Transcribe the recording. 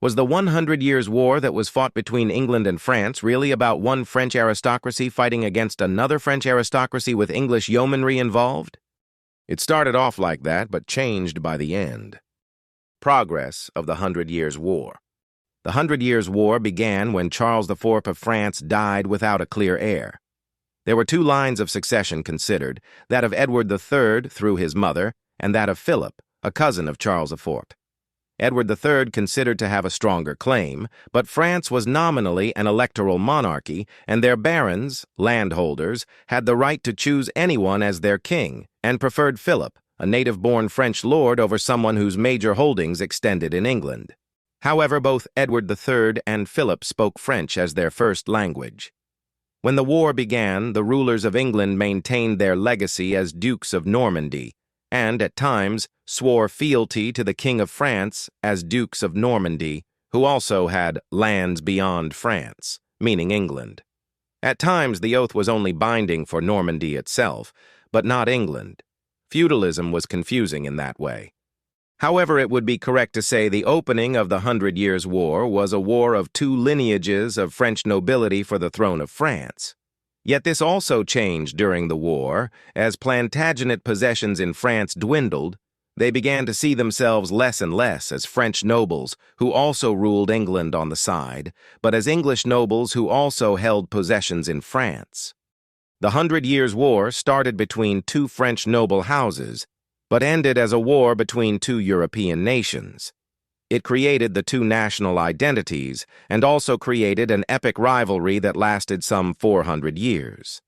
Was the 100 Years' War that was fought between England and France really about one French aristocracy fighting against another French aristocracy with English yeomanry involved? It started off like that, but changed by the end. Progress of the 100 Years' War. The 100 Years' War began when Charles IV of France died without a clear heir. There were two lines of succession considered, that of Edward III through his mother, and that of Philip, a cousin of Charles IV. Edward III considered to have a stronger claim, but France was nominally an electoral monarchy, and their barons, landholders, had the right to choose anyone as their king, and preferred Philip, a native-born French lord, over someone whose major holdings extended in England. However, both Edward III and Philip spoke French as their first language. When the war began, the rulers of England maintained their legacy as Dukes of Normandy, and, at times, swore fealty to the King of France as Dukes of Normandy, who also had lands beyond France, meaning England. At times, the oath was only binding for Normandy itself, but not England. Feudalism was confusing in that way. However, it would be correct to say the opening of the 100 Years' War was a war of two lineages of French nobility for the throne of France. Yet this also changed during the war. As Plantagenet possessions in France dwindled, they began to see themselves less and less as French nobles who also ruled England on the side, but as English nobles who also held possessions in France. The 100 Years' War started between two French noble houses, but ended as a war between two European nations. It created the two national identities and also created an epic rivalry that lasted some 400 years.